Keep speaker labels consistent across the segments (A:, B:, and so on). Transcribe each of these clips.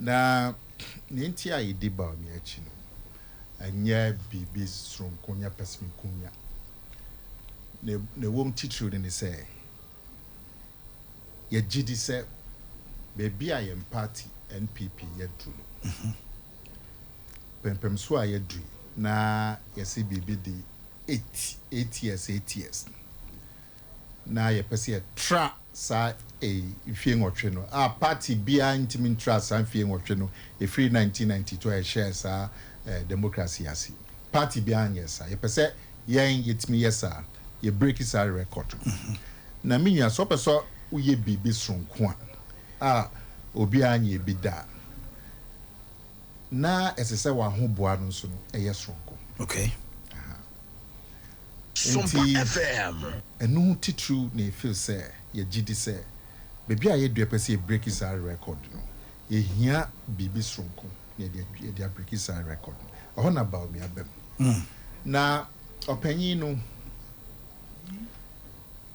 A: na nenti a yedi Bawumia chi no anya bibi stronkonya pesminkunya ne wom titru ne say ye gidi say baby a yem party NPP yedru no pempem so a yedru na yesi bibi di 8 years na ye pese tra sa ifie nwotwe no a party bia intimi tra sa ifie nwotwe no e free 1992 e share sa democracy asi party bia anyesa ye pese yen yetimi yesa ye break his record na minya so peso uye bibi sonko a obi anye bi da na esese wa ho boa no so no eye sonko
B: okay
C: SOMPA FM
A: enu titru na feel say ye gidi say baby a ye do pese ye break his record no ye hia bibi sonko na ye break his record o na Bawumia bem na opanyin no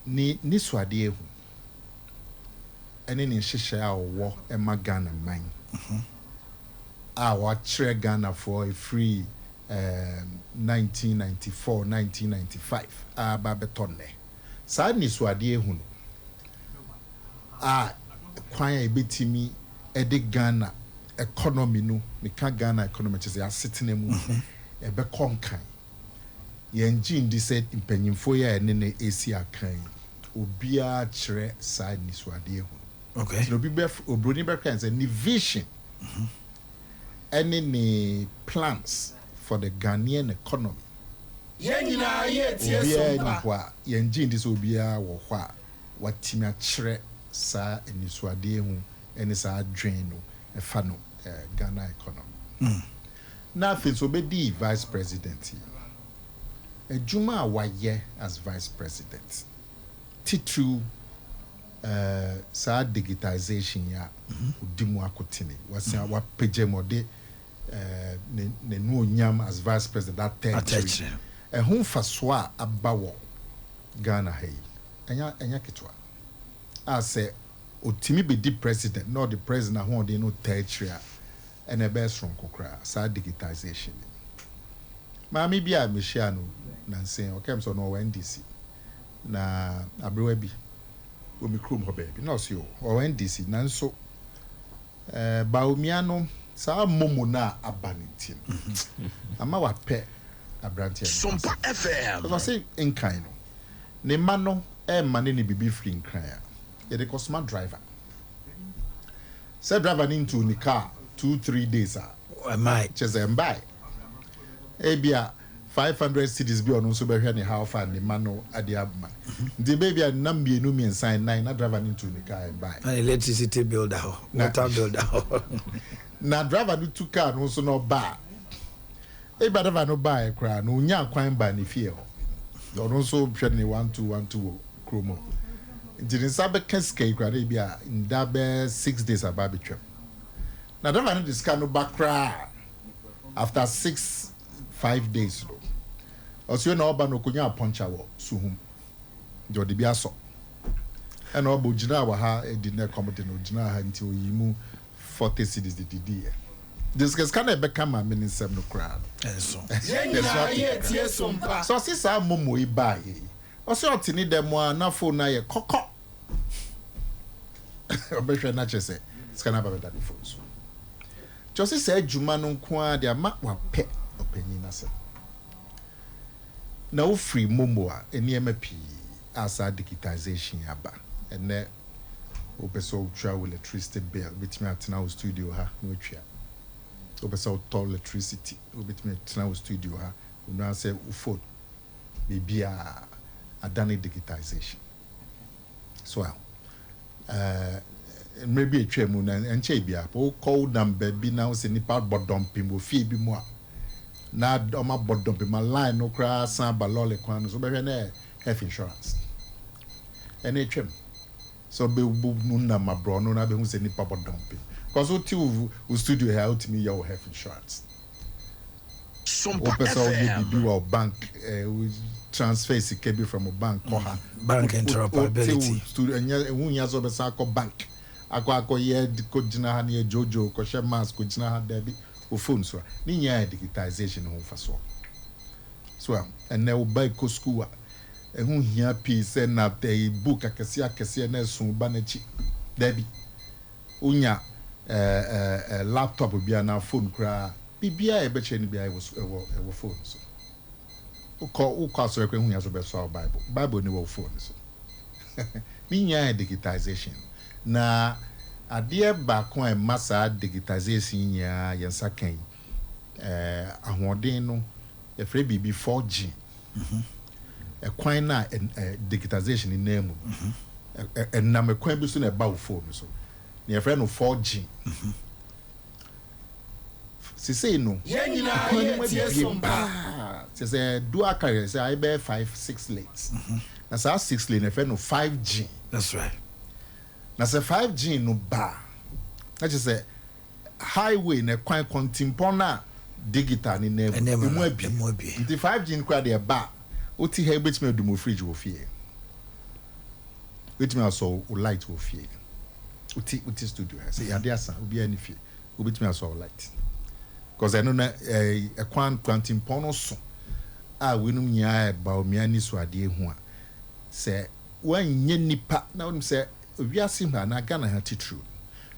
A: ni swade ehu ene ni hyehyɛ a wo e magana man a wa kyerɛ Ghana for a free 1994 1995 a ba betonne saa ni swade ehu no a kwan e betimi e de Ghana economy no me ka Ghana economy kyese asetena mu e be konkan yenji ndi said impanyimfo ya ene na esi akan obia kyerɛ saa ni swade ehu
B: okay
A: no bi be obroni be kan say ni vision any plans for the Ghanaian economy
C: Yenina yetie
A: SOMPA kwa yenji ndi so obia wo hɔ a watimi akyerɛ saa ni swade ehu ene saa dwen no e fa no Ghana economy na fin so be di vice president ejuma waye as vice president titru sa digitization ya udimu akotene wasa wa pejemode ne nu onyam as vice president that hu faso a abawo Ghana hay enya ketwa ase otimi be di president no the president hu de no territory and a best from kokra sa digitization maami bia mehia no nansen okem so no NDC na abrewa bi o mikrom ho baby no so o NDC nanso Bawumia no sa momo na abanintin ama wa pe abrantia
C: SOMPA FM
A: so say enkan no ne ma no e ma ne bibi free nkran ya ye de customer driver say driver into ni car 2-3 days
B: might
A: cheze mbai ebia 500 cities bi ono so be hwe ne how far ne ma no ade abma the baby and na mienu mi sign 9 na driver into the car buy
B: an electricity bill down water bill down
A: na driver no to car no so no ba e ba driver no buy kra no nya kwan ba ne fie ho ono so hwe ne 1212 chromo njini sabe keske kra e bia ndabe 6 days about betwem na driver no discount no bakra after 5 days no osio na oba no kunya poncha wo suhum jo de bia so e na obo gina wa ha e di na comedy no gina ha nti oyimu 40 cities de di this case can be come a minisem no crowd
B: eso
C: Yenina yetie SOMPA
A: so sisa momo e ba ye osio otini dem na phone na ye kokko obehwe na chese skana ba beta the phone so just say adwuma no nko a de ama wa pe opanyin na se na wo free momo a eniema pi asa digitization aba ene opeso travel electricity bill bitimi atena wo studio ha no twa opeso toll electricity bitimi atena wo studio ha no say phone bibia adane digitization so maybe a twemu na enche bia po call number bi na wo se nipa bodom pim wo fie bi mu a na oma bodom pim line no kra san ba lole kwan so be hwe na health insurance ene twem so be bu na ma bro no na be hu se nipa bodom pim cause what you studio here out me your health insurance
C: SOMPA
A: FM
C: FM
A: wa bank transfer sikebi from a bank ko ha
B: bank interoperability
A: studio enya hu nya so be sa ko bank akwa ye ko gina ha ne jojo ko hye mask ko gina ha da bi o phone so ni nya digitization ho fa so and now buy ko school ehun hia piece na the book akese na sun ba na chi da bi unya laptop bia na phone kra bibia e be che ni bia e wo phone so uko so ekwe hu ya so be so bible ni wo phone so ni nya digitization na ade ba ko e masa digitization nya yensa kan ahoden no e free bibi 4G kwan na digitization in name na me kwan bi so na ba wo phone so na e free no 4G si say no
C: Yenyina yetie sompa.
A: Say dual carrier say I bear 5-6 lanes. Na say 6 lane e free no 5G.
B: That's right.
A: Na say 5G no ba. Na just say highway na kwan contempo na digital ni na emu abi. Nti 5G nkwa de ba. Oti ha betime adumo fridge wo fie. Betime aso o light wo fie. Uti studio say yade asa obi ani fie. Obetime aso o light. Because I know na a quantum pono so we no nya Bawumia ni so ade hu a say wan nye nipa na won say wiase ma na Ghana ha titru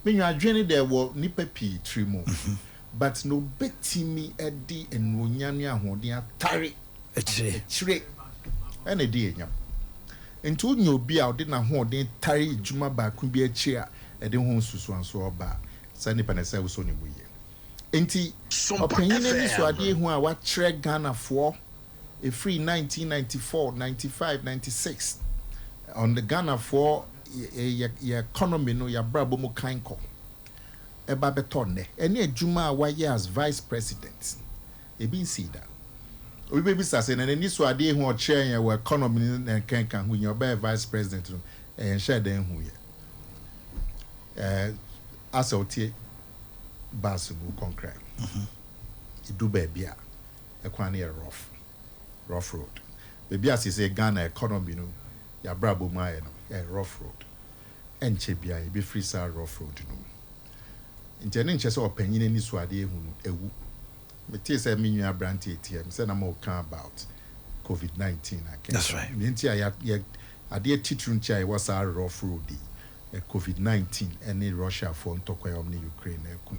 A: me nwa adwene de wo nipa pi tri mu but no betimi edi enwonya ne ahoden atare chire ene di enyam ntu nya obi a ode na hoden tare ejuma ba ku bi achi a ede ho susu anso oba sa nipa na say wo so ne boye enti opinion ni so ade hu a wa kire Ghana for a free 1994 95 96 on the Ghana for your economy no ya brabo mo kanko e ba betonne ene adwuma a wa as vice president e bin see that obi be say na ni so ade hu o kire ya wa economy na kankan hu ya ba vice president no e share den hu ye asautie Basubu concrete. Idu baby a ekwan e rough road. Baby as say Ghana economy no ya brabo mai no rough road. Enche bia e be free sa rough road no. Intene nche se opanyine ni so ade ehu no ewu. Me tie say me nua brand ATM say na mo kan about COVID-19 again.
B: That's right.
A: Me ntia ya ade titru ncha e was a rough road. COVID-19 any Russia for ntokwa omni Ukraine ekun.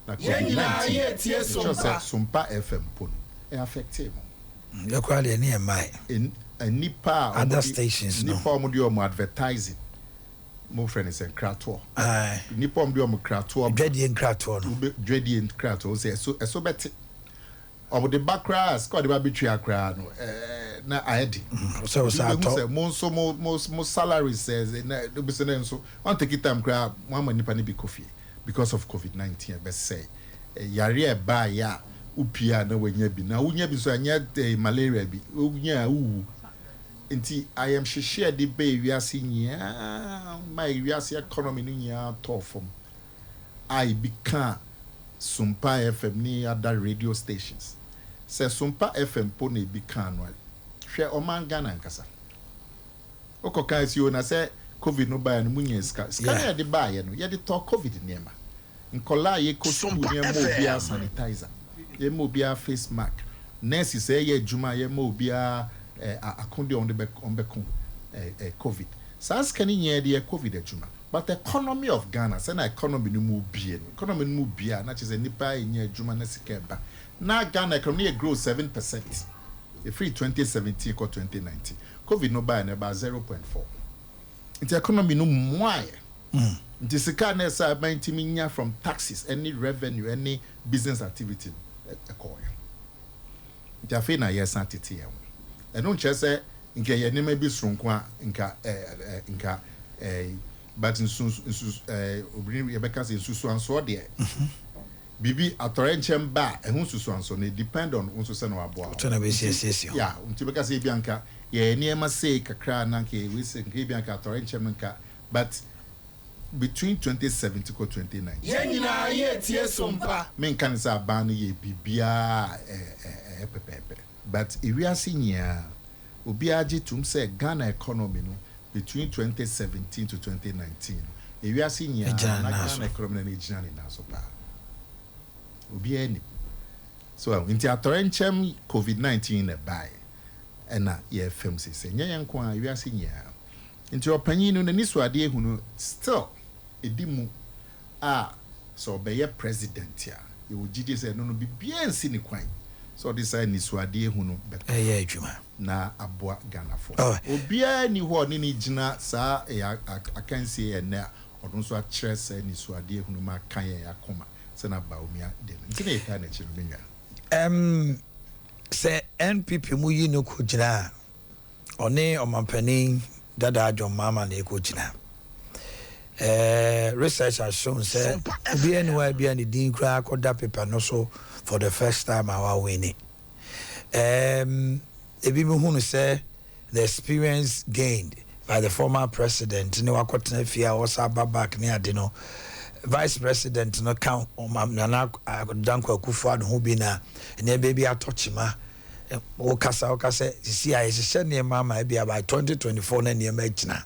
A: Na
C: COVID-19
A: SOMPA FM pon e affect him.
B: You call it near my
A: In nipa
B: other stations no.
A: Nipa omudi omo advertising. Mo friend is krato. Nipa omudi omo krato.
B: Dready and krato no.
A: Dready and krato say so beti. Omo the background squad the babitri akra no. Na aedi.
B: So talk.
A: Mo salary says na do be say so. Want take it time kra one man nipa ni be coffee. Because of COVID-19 be say yare e ba ya upia na wanya bi na unya bi so anya malaria bi unya wu nti I am share the be wiase nya my wiase economy nya tofom I become SOMPA FM ni other radio stations say SOMPA FM po na become no hwe oman Ghana nkasa okoka si ona say COVID no buy no munye ska ya de buy no ya de talk COVID niema nkola ye ko school niema obia sanitizer ye mo obia face mask nurse say ye adwuma ye mo obia akonde on the COVID sas kan nye de COVID adwuma but the economy of Ghana say na economy no mu bie no economy no mu bia na chese nipa nye adwuma na sika ba na Ghana economy grow 7% free 2017 or 2019 COVID no buy na about 0.4 the economy no more. The sika na sa banti nya from taxes, any revenue, any business activity. The afe na yes antiti ya. Eno nche se nke ye ne bi sronkwa nka but nsu obiri ye beka se nsusu anso de. Bibi atore nchem ba ehun susu anso ne depend on nso se na wabo.
B: Tona be yes.
A: Yeah, unti beka se bia nka ye niema say kakra na nke we se nke bia nka atore nchem nka but between 2017 to 2019
C: yenyina yetie sompa
A: men kan say ban ye bibia pepepe but ewiase nya obi age tum say Ghana economy no between 2017 to 2019 ewiase nyinaa na Ghana economy na ejina na so pa obi ani so nti atorenchem COVID-19 na bai ena ye fam sese nyanya nko a ewiase nyinaa nti opanyin no ni so ade ehunu still edimu so be president ya e wo gidi say no bibia nsi ni kwan so this ni so ade ehunu better
B: adwuma
A: na aboa Ghana for obia ni ho ni gina saa akansi e na odun so a kyerɛ say ni so ade ehunu ma kan ya Akoma say na Bawumia de nti na eta na kyerɛ menwa
B: say NPP mu yi no ko gina one omampani dada John Mama na ko gina research has shown say be anywhere be any din kra akoda paper no so for the first time our winning ebi me hunu say the experience gained by the former president ne wakotena fia was back ne ade no vice president no count on nana danko akufo ho bi na ne baby atochima o kasa si aye se ne mama e by 2024 na ne ma gina.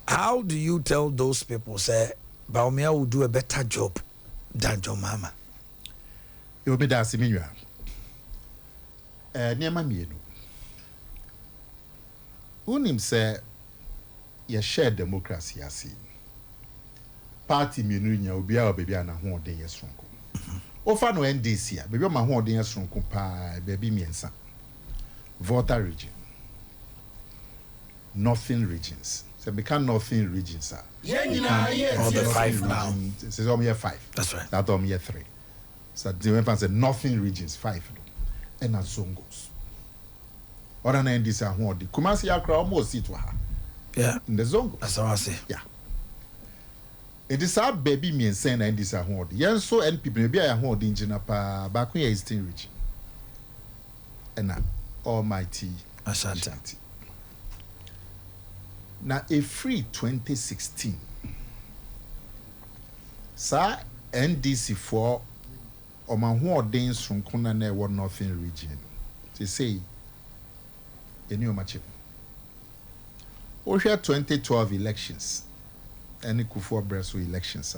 B: How do you tell those people say Bawumia will do a better job than John Mama?
A: You be that siminwa. Niema mienu. Unim say ye share democracy asi. Party mienu nya obi a obebi ana ho ode ye sonko. Ofa no NDC a bebi ma ho ode ye sonko pa bebi miensa. Voter region. Northern regions. So become Northern regions are.
B: All the 5 now.
A: It's only 5.
B: That's right.
A: That only 3. So the weapons say Northern regions 5. And as Zongos. Other than this are what the Kumasi Accra almost sit to her.
B: Yeah.
A: In the Zongos.
B: That's what I say.
A: Yeah. It is our baby means saying and this are what. Yes, so and people maybe I hold in Jinapa back when Eastern region. And Almighty Ashanti. Na a free 2016 sa NDC for omahoden sonkona na e Northern region they say eni omache o hwe 2012 elections any Kufuor Breso elections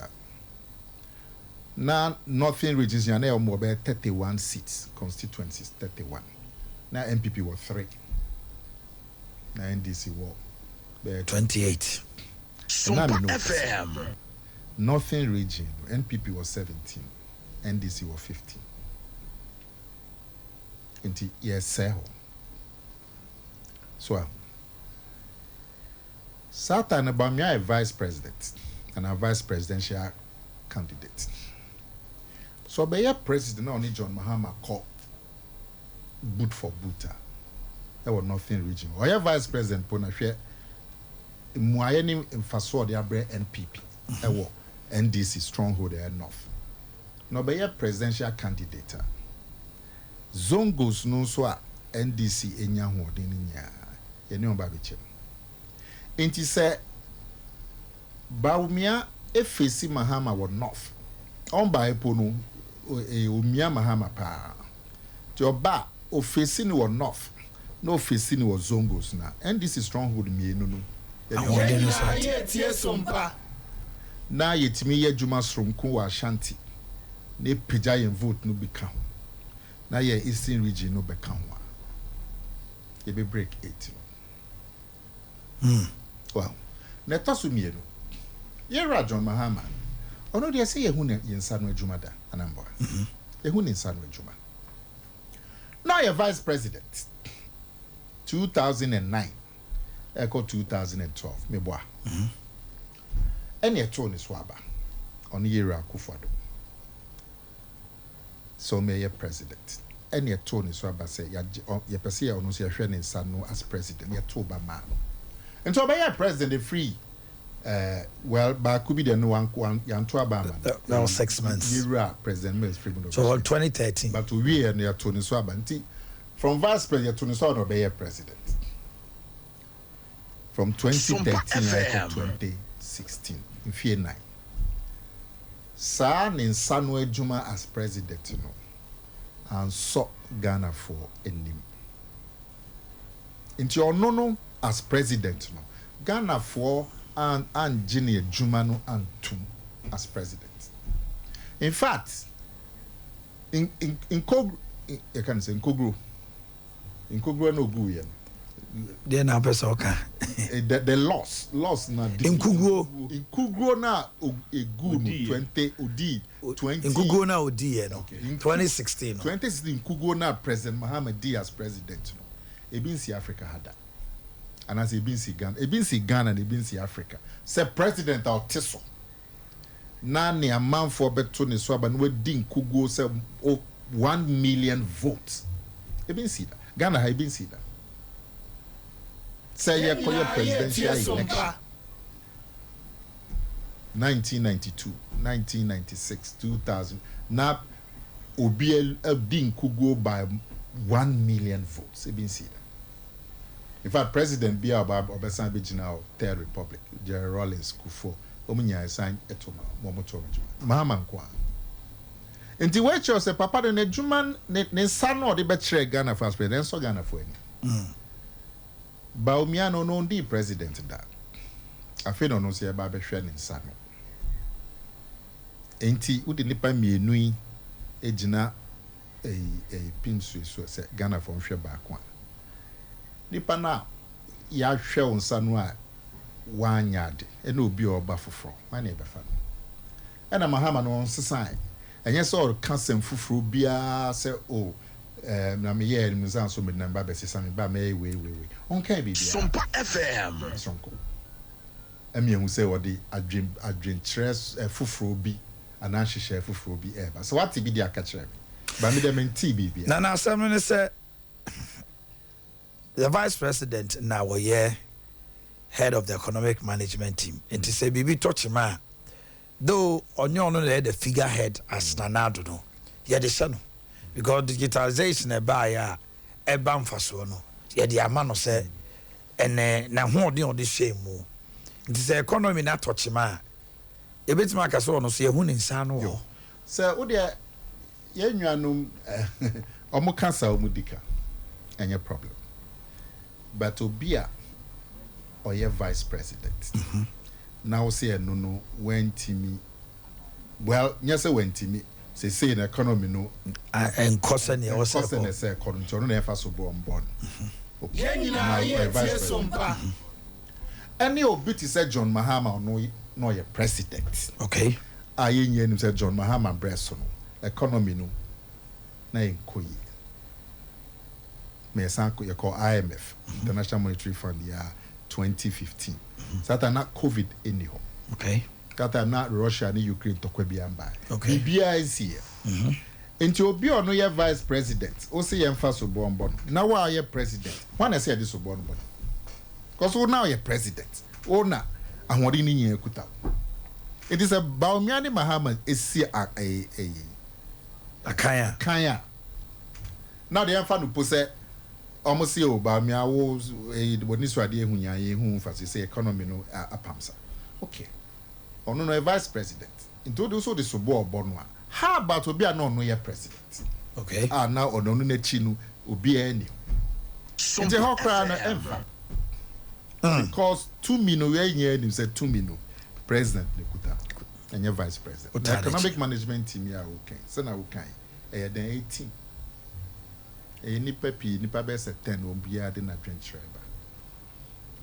A: na Northern regions ya na e mo be 31 seats constituencies 31 na MPP were 3 na NDC were
B: 28.
C: SOMPA FM.
A: Northern region, NPP was 17, NDC was 15. Inti yes, so Satan Bawumia a vice president and a vice presidential candidate. So be a president only John Mahama call boot for booter. That was Northern region. Or your vice president pona share Muayeni mfaso de abre NPP ewo NDC stronghold there north no be presidential candidate Zongos no so a NDC enya hoden nya ye ne oba beche enti se Bawumia efesi Mahama wo north on ba epo no omia Mahama pa ti oba ofesi ni wo north no ofesi ni wo Zongos na NDC stronghold mienu no na yetimi ye djuma sronko wa Ashanti na pija yen vote no beka ho na ye Eastern region no beka ho ye be break 8 wow na taso mienu ye John Mahama ono de say ye hu na yensa no adwuma da anambo ye hu ni nsa no adwuma na ye vice president 2009 Echo 2012 meboa ene eto ni swaba on yera Akufo-Addo so me ye president ene eto ni swaba say ya pese ya onu se hwe ne nsa no as president ye to ba ma nti oba president free well ba could be the no one ya to aba ma
B: that was 6 months
A: yera president me free
B: so 2013
A: but we ene eto ni swaba nti from vice president to ni swaba no be president from 2013 to 2016 in fear 9 sa ne nsano adwuma as president no and so Ghana for enim into ono no as president no Ghana for and Junior Jumano and Tum as president. In fact, in Kogro, you can say in Kogro no Guyen.
B: Then I person okay.
A: The loss na
B: in
A: Kugro na a good 20 odi 20
B: in Kugro na odi no 2016
A: 2016 Kugro na President Muhammad D as president no ebinsi Africa hada and as ebinsi Ghana and ebinsi Africa say president out teso na ne amanfo beto ne so aba no wadi Kugro say 1 million votes ebinsi da Ghana ha ebinsi da say your presidential election 1992 1996 2000 now obi being could go by 1 million votes e been see that. In fact, President Bia Obasan Bijina Third Republic Jerry Rawlings Kufo omunya sign etoma momoto mahama nkwa nti we cho say papa de ne dwuma ne nsa no de be kire Ghana first president so Ghana for ani Bawumia no ndi president da afi no say ba be hwe ne nsa no enti udi nipa mienu yi ejina pinsu so say Ghana for hwe ba kwa nipa na ya hwe nsa no a wanyade ena obi oba foforo wana e be fa no ena mahama no nsesan enye so or kasem foforo bia say o na me ye mu san so me namba be sesa me ba me we on kan bi bia
C: SOMPA FM
A: sonko emi ehu say wodi adwen tres foforo bi ana hihye foforo bi e ba so what bi dia ka kire me ba me dem nti bi bia
B: na asem no say the vice president now we head of the economic management team and to say bibi touchma though onyo no the figurehead as nanado no ye de se no because digitalization e ba ya e ba mfaso no ye de ama no say ene na ho de on de shemu it is economy na touchma e betima ka so no so ye hu ne nsa no wo
A: say wo de ye nwanum omo kansa omudika any problem but obia or your vice president. Now say no went to me. Well, yes, I went to me. Say in economy no
B: and cousin you also
A: say according to no ever so born. Okay. Any obiti say John Mahama no your president.
B: Okay.
A: I yen say John Mahama breast no economy no na enkoyi. Me sanko you call IMF, International Monetary Fund 2015. Sata na COVID anyhow.
B: Okay.
A: Kata na Russia and Ukraine to kwebi amba.
B: Okay.
A: BBI is here. Into obi ono ye vice president. O say ye mfa so bon. Na wa ye president. When I say this so bon. Because we now ye president. O na ahwori ni yin ekuta. It is a Bawumia ni Mahama esi
B: Akaya.
A: Kanya. Now the mfa no pose almost see Bawumia wo boni so ade ehunya ye hu fase say economy no apamsa. Okay. Ono no vice president. Into do so the sobo obono a. How about obi a no ye president?
B: Okay.
A: Now ono no na chi no obi ani. Nti how cry no emfa. Because 2 million we nya ni say 2 million president de kuta. Enye vice president. The economic management team ya okay. So na okay. Den 18. Nipa be se 10 obia de na dwentreba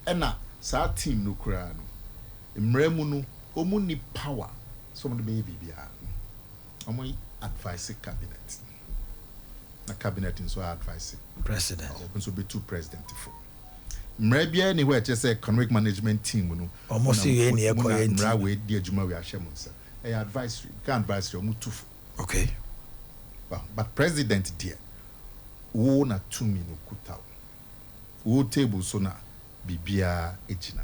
A: ena sa team no kura no mremu no omu ni power so mo de be bibia omo advise cabinet na cabinet so advise
B: president
A: open so be two president for mrebia ni where say economic management team no
B: omo see ye ni ekoye
A: mra we di adwuma we ahye mo nsa e advisory can advisory omu two.
B: Okay.
A: But president dear wo na tumi no kuta wo table so na bibia ejina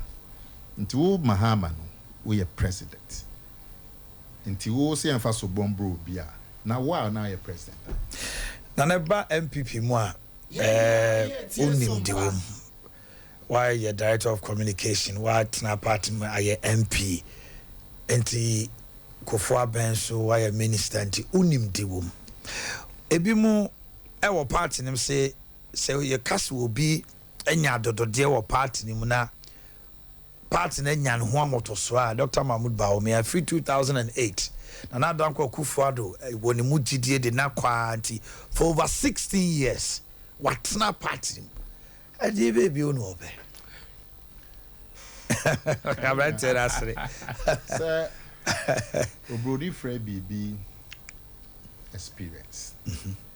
A: nti wo Mahama no wo ye president nti wo se emfa so bombro bia na wa na ye president
B: na ne ba MPP mu a onim de wo why ye director of communication why tna party mu aye MP nti Kofo Abenso why minister nti onim de wo ebi mu ewo party nim say ye kase obi enya dodode wo party nim na party na nya ne ho amoto so a Dr. Mahmoud Bawumia free 2008 na Danko Kufuado woni mu gidie de na kwanti for over 16 years watna party e dey baby onu obe I'm tell us
A: sir obrodi free baby experience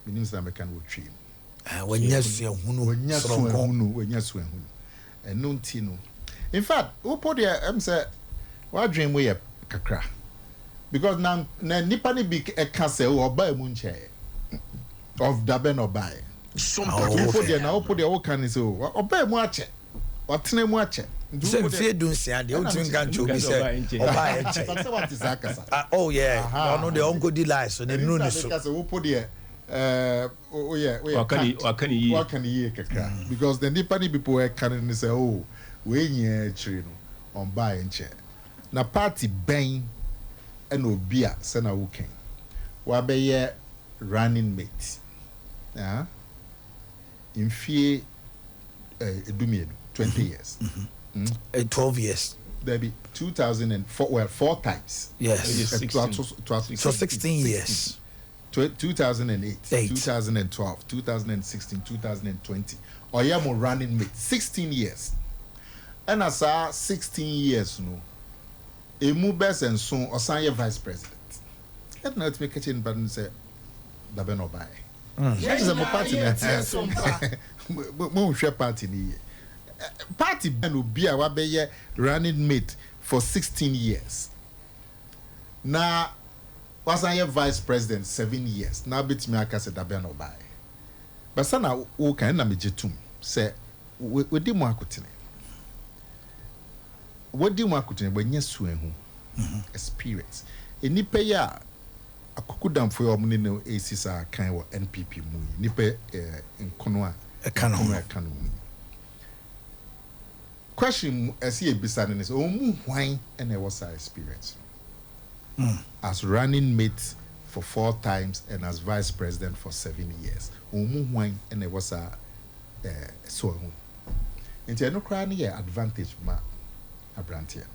A: means that can wo twim
B: when yes hunu
A: when yes hunu and no ntino in fact who put there say what dream we kakra because na nipa ni bi e ka say o ba mu nche of dabe no buy SOMPA put there na who put there wo kan say o ba mu ache watena mu ache
B: so fie dun sia de o tun kan cho bi say o ba e che
A: what is that
B: oh yeah no the uncle di lie so they know ni so
A: who put there oh yeah wakani ye kakra because the nipa ni people were can say oh we nye chiri no on buy nche na party ben and obia se na wuken wa be ye running mate in fie edumiedu 20 years
B: 12 years
A: there be 2004 well 4 times
B: yes so 16 years
A: 2008 2012 2016 2020 oyamo running mate 16 years and as 16 years no emu best and so osanye vice president let not make kitchen but say dabe no buy yes is a party mo share party ni party ben obi a wa be running mate for 16 years na wasanye vice president 7 years na betimi aka say dabe no buy but sana wo kan na mejetum say we di mo akotene wodi mu akutene banya suahu experience enipa ya akukudamfo ya omne no esisa kan wo NPP mu nipa nkono a ekano mu question esi ebisa ne so omu hwan na e was experience as running mate for 4 times and as vice president for 7 years omu hwan na e was so hu nti eno kra ne ye advantage ma abrantia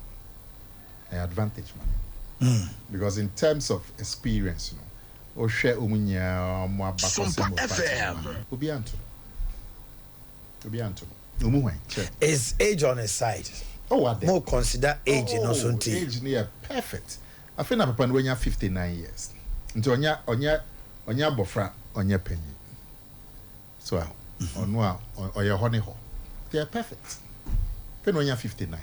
A: an advantage man because in terms of experience you know o share omunya mo
C: SOMPA FM
A: obi anto omu hwan
B: is age on his side
A: what
B: more consider age no so nti
A: age near perfect I think na papa no nya 59 years nti onya bofra onya penyi so ono a oye ho ne ho they are perfect pen onya 59